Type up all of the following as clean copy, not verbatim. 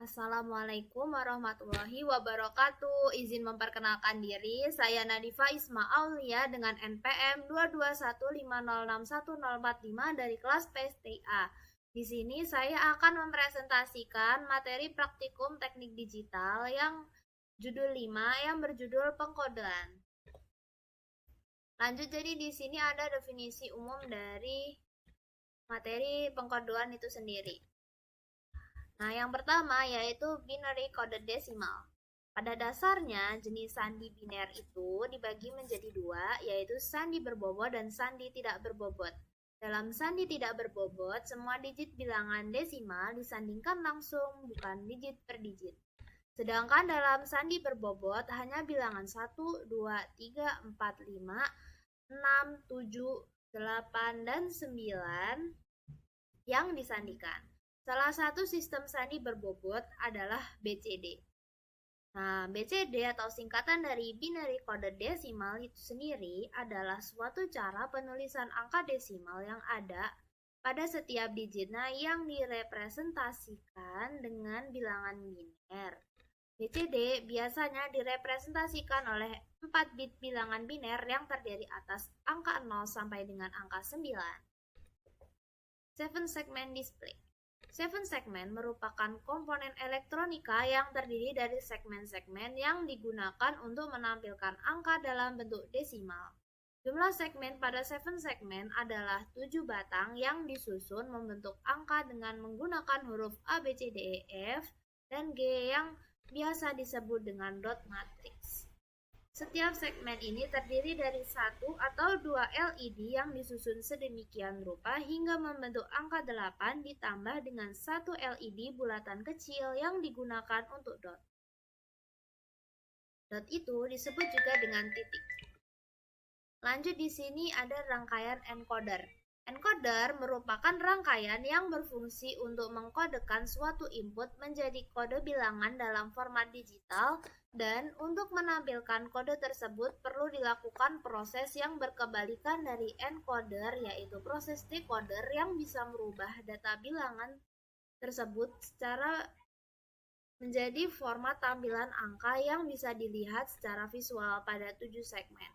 Assalamualaikum warahmatullahi wabarakatuh. Izin memperkenalkan diri, saya Nadifa Isma Aulia dengan NPM 221506145 dari kelas PSTA. Di sini saya akan mempresentasikan materi praktikum teknik digital yang judul 5 yang berjudul pengkodean. Lanjut, jadi di sini ada definisi umum dari materi pengkodean itu sendiri. Nah, yang pertama yaitu binary coded decimal. Pada dasarnya, jenis sandi biner itu dibagi menjadi dua, yaitu sandi berbobot dan sandi tidak berbobot. Dalam sandi tidak berbobot, semua digit bilangan desimal disandingkan langsung, bukan digit per digit. Sedangkan dalam sandi berbobot, hanya bilangan 1, 2, 3, 4, 5, 6, 7, 8, dan 9 yang disandikan. Salah satu sistem sandi berbobot adalah BCD. Nah, BCD atau singkatan dari binary coded decimal itu sendiri adalah suatu cara penulisan angka desimal yang ada pada setiap digitnya yang direpresentasikan dengan bilangan biner. BCD biasanya direpresentasikan oleh 4 bit bilangan biner yang terdiri atas angka 0 sampai dengan angka 9. 7 segment display. 7 segment merupakan komponen elektronika yang terdiri dari segmen-segmen yang digunakan untuk menampilkan angka dalam bentuk desimal. Jumlah segmen pada 7 segmen adalah 7 batang yang disusun membentuk angka dengan menggunakan huruf A, B, C, D, E, F, dan G yang biasa disebut dengan dot matrix. Setiap segmen ini terdiri dari satu atau dua LED yang disusun sedemikian rupa hingga membentuk angka 8 ditambah dengan satu LED bulatan kecil yang digunakan untuk dot. Dot itu disebut juga dengan titik. Lanjut, di sini ada rangkaian encoder. Encoder merupakan rangkaian yang berfungsi untuk mengkodekan suatu input menjadi kode bilangan dalam format digital, dan untuk menampilkan kode tersebut perlu dilakukan proses yang berkebalikan dari encoder, yaitu proses decoder yang bisa merubah data bilangan tersebut secara menjadi format tampilan angka yang bisa dilihat secara visual pada 7 segmen.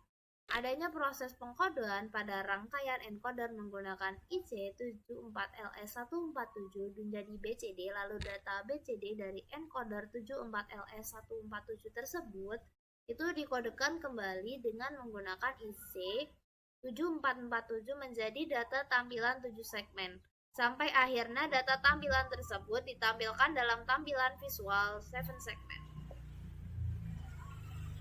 Adanya proses pengkodean pada rangkaian encoder menggunakan IC74LS147 menjadi BCD, lalu data BCD dari encoder 74LS147 tersebut itu dikodekan kembali dengan menggunakan IC7447 menjadi data tampilan 7 segmen. Sampai akhirnya data tampilan tersebut ditampilkan dalam tampilan visual 7 segmen.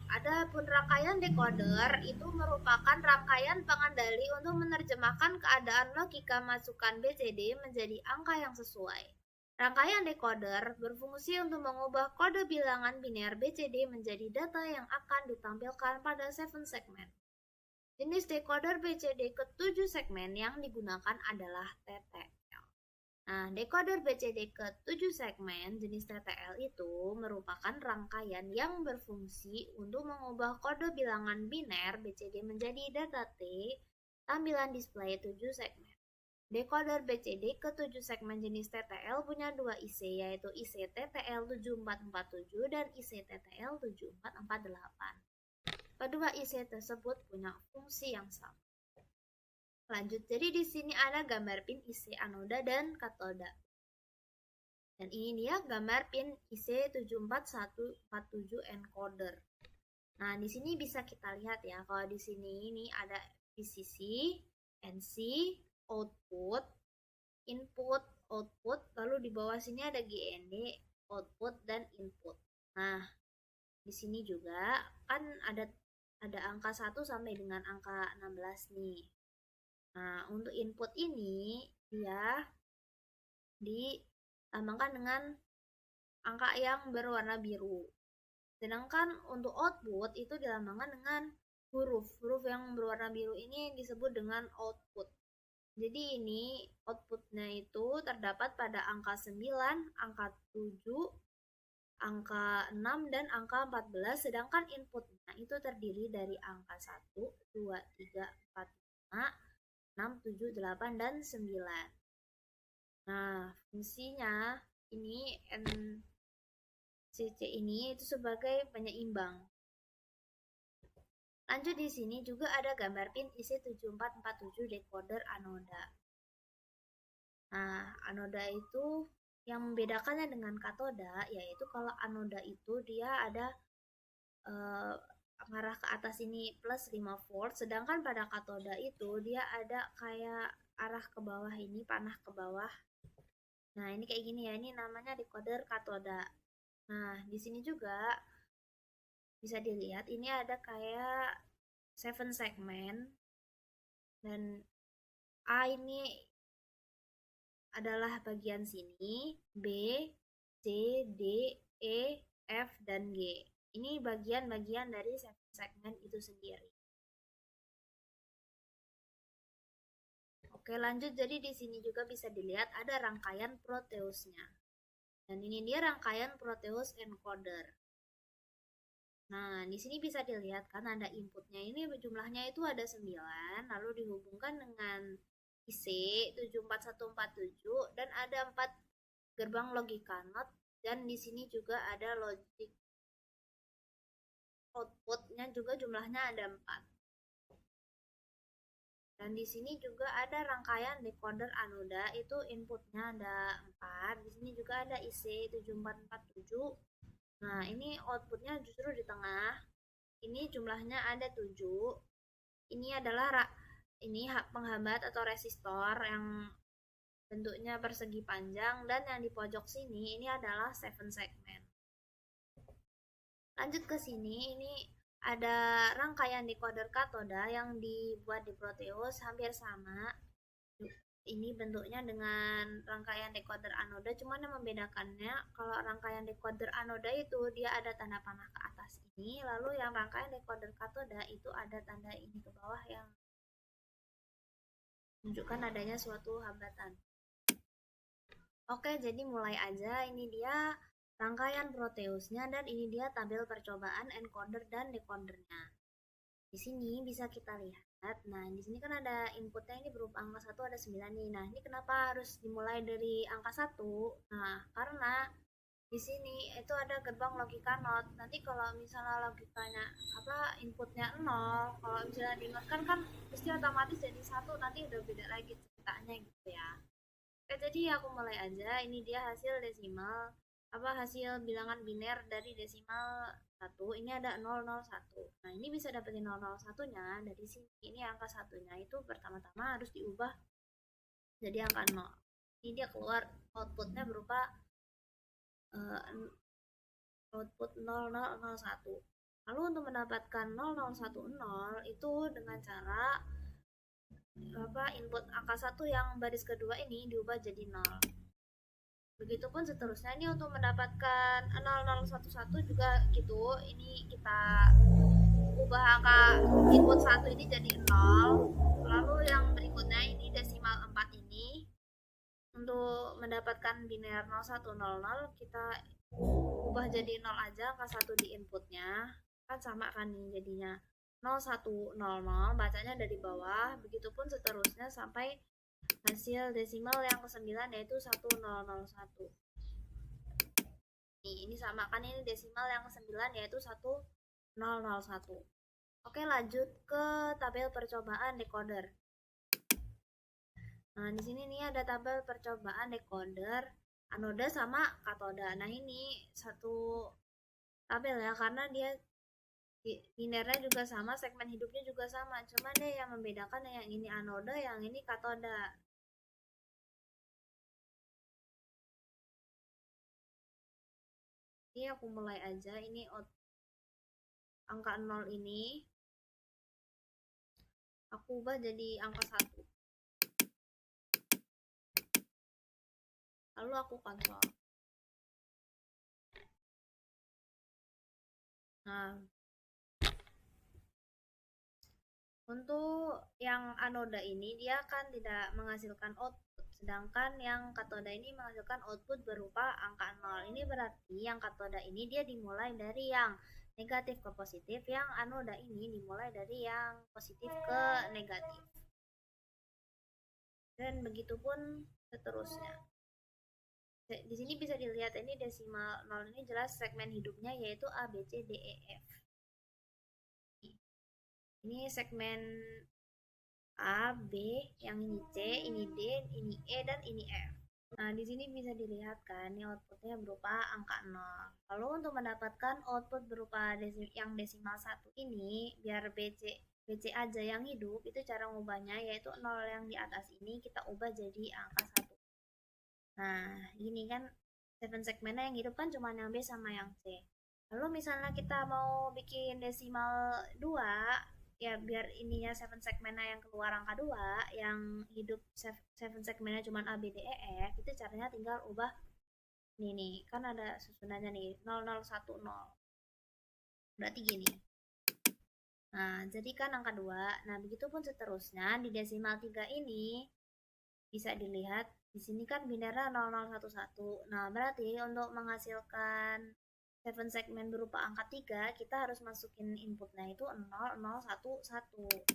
Adapun rangkaian decoder itu merupakan rangkaian pengendali untuk menerjemahkan keadaan logika masukan BCD menjadi angka yang sesuai. Rangkaian decoder berfungsi untuk mengubah kode bilangan biner BCD menjadi data yang akan ditampilkan pada 7 segmen. Jenis decoder BCD ke-7 segmen yang digunakan adalah TTL. Nah, decoder BCD ke-7 segmen jenis TTL itu merupakan rangkaian yang berfungsi untuk mengubah kode bilangan biner BCD menjadi data T, tampilan display 7 segmen. Decoder BCD ke-7 segmen jenis TTL punya dua IC, yaitu IC TTL 7447 dan IC TTL 7448. Kedua IC tersebut punya fungsi yang sama. Lanjut, jadi di sini ada gambar pin IC anoda dan katoda. Dan ini dia gambar pin IC74147 encoder. Nah, di sini bisa kita lihat ya, kalau di sini ini ada VCC, NC, output, input, output, lalu di bawah sini ada GND, output dan input. Nah, di sini juga kan ada angka 1 sampai dengan angka 16 nih. Nah, untuk input ini dia dilambangkan dengan angka yang berwarna biru. Sedangkan untuk output itu dilambangkan dengan huruf yang berwarna biru ini disebut dengan output. Jadi ini outputnya itu terdapat pada angka 9, angka 7, angka 6, dan angka 14, sedangkan inputnya itu terdiri dari angka 1, 2, 3, 4, 5, 6, 7, 8, dan 9. Nah, fungsinya ini CC ini itu sebagai penyeimbang. Lanjut di sini juga ada gambar pin IC7447 decoder anoda. Nah, anoda itu yang membedakannya dengan katoda yaitu kalau anoda itu dia ada mengarah ke atas ini plus 5 volt, sedangkan pada katoda itu dia ada kayak arah ke bawah ini, panah ke bawah. Nah, ini kayak gini ya, ini namanya decoder katoda. Nah, di sini juga bisa dilihat ini ada kayak 7 segmen dan A ini adalah bagian sini, B, C, D, E, F, dan G. Ini bagian-bagian dari segmen itu sendiri. Oke, lanjut. Jadi di sini juga bisa dilihat ada rangkaian Proteusnya. Dan ini dia rangkaian Proteus encoder. Nah, di sini bisa dilihat kan ada inputnya. Ini jumlahnya itu ada 9, lalu dihubungkan dengan IC 74147 dan ada 4 gerbang logika NOT, dan di sini juga ada logic outputnya juga jumlahnya ada 4. Dan di sini juga ada rangkaian decoder anoda, itu inputnya ada 4. Di sini juga ada IC 7447. Nah, ini outputnya justru di tengah. Ini jumlahnya ada 7. Ini adalah ini penghambat atau resistor yang bentuknya persegi panjang, dan yang di pojok sini ini adalah 7 segmen. Lanjut ke sini, ini ada rangkaian decoder katoda yang dibuat di Proteus hampir sama. Ini bentuknya dengan rangkaian decoder anoda, cuman yang membedakannya kalau rangkaian decoder anoda itu dia ada tanda panah ke atas ini, lalu yang rangkaian decoder katoda itu ada tanda ini ke bawah yang menunjukkan adanya suatu hambatan. Oke, jadi mulai aja. Ini dia rangkaian Proteusnya dan ini dia tabel percobaan encoder dan decodernya. Di sini bisa kita lihat. Nah, di sini kan ada inputnya ini berupa angka 1 ada 9 nih. Nah, ini kenapa harus dimulai dari angka 1? Nah, karena di sini itu ada gerbang logika NOT. Nanti kalau misalnya logikanya inputnya 0, kalau misalnya di NOT kan pasti otomatis jadi 1, nanti udah beda lagi ceritanya gitu ya. Oke, jadi aku mulai aja. Ini dia hasil desimal hasil bilangan biner dari desimal 1. Ini ada 001. Nah, ini bisa dapetin 001-nya dari sini. Ini angka satunya itu pertama-tama harus diubah jadi angka 0. Ini dia keluar outputnya berupa output 0001. Lalu untuk mendapatkan 0010 itu dengan cara input angka 1 yang baris kedua ini diubah jadi 0. Begitupun seterusnya, ini untuk mendapatkan 0011 juga gitu. Ini kita ubah angka input 1 ini jadi 0. Lalu yang berikutnya ini desimal 4 ini. Untuk mendapatkan biner 0100 kita ubah jadi 0 aja, angka 1 di inputnya. Kan sama kan nih jadinya 0100, bacanya dari bawah. Begitupun seterusnya sampai hasil desimal yang ke-9 yaitu 1001. Nih, ini sama kan, ini desimal yang ke-9 yaitu 1001. Oke, lanjut ke tabel percobaan decoder. Nah, di sini nih ada tabel percobaan decoder anoda sama katoda. Nah, ini satu tabel ya, karena dia binernya juga sama, segmen hidupnya juga sama. Cuman deh yang membedakan yang ini anoda, yang ini katoda. Ini aku mulai aja. Ini angka 0 ini aku ubah jadi angka 1. Lalu aku konsol. Nah, untuk yang anoda ini dia kan tidak menghasilkan output, sedangkan yang katoda ini menghasilkan output berupa angka 0. Ini berarti yang katoda ini dia dimulai dari yang negatif ke positif, yang anoda ini dimulai dari yang positif ke negatif. Dan begitupun seterusnya. Di sini bisa dilihat ini desimal 0 ini jelas segmen hidupnya yaitu A, B, C, D, E, F. Ini segmen A, B, yang ini C, ini D, ini E, dan ini F. Nah, di sini bisa dilihat kan, ini outputnya berupa angka 0. Lalu untuk mendapatkan output berupa yang desimal 1 ini, biar BC aja yang hidup, itu cara ngubahnya yaitu 0 yang di atas ini kita ubah jadi angka 1. Nah, ini kan 7 segmennya yang hidup kan cuma yang B sama yang C. Lalu misalnya kita mau bikin desimal 2, ya biar ininya 7 segmennya yang keluar angka 2, yang hidup 7 segmennya cuma A, B, D, E, F, itu caranya tinggal ubah ini nih, kan ada susunannya nih, 0, 0, 1, 0. Berarti gini. Nah, jadi kan angka 2. Nah, begitupun seterusnya di desimal 3 ini bisa dilihat di sini kan binarnya 0011. Nah, berarti untuk menghasilkan 7 segmen berupa angka 3, kita harus masukin inputnya itu 0011.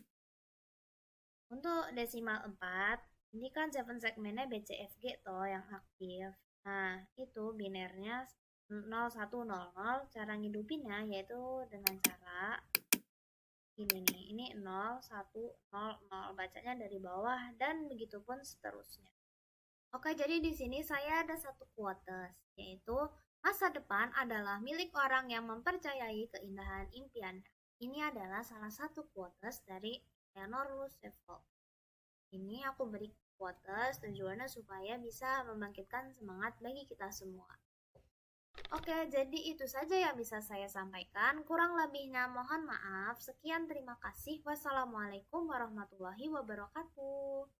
Untuk desimal 4, ini kan 7 segmennya BCFG toh yang aktif. Nah, itu binernya 0100. Cara ngidupinnya yaitu dengan cara ini nih, ini 0100, bacanya dari bawah dan begitupun seterusnya. Oke, jadi di sini saya ada satu quotes, yaitu masa depan adalah milik orang yang mempercayai keindahan impian. Ini adalah salah satu quotes dari Eleanor Roosevelt. Ini aku beri quotes tujuannya supaya bisa membangkitkan semangat bagi kita semua. Oke, jadi itu saja yang bisa saya sampaikan. Kurang lebihnya mohon maaf. Sekian, terima kasih. Wassalamualaikum warahmatullahi wabarakatuh.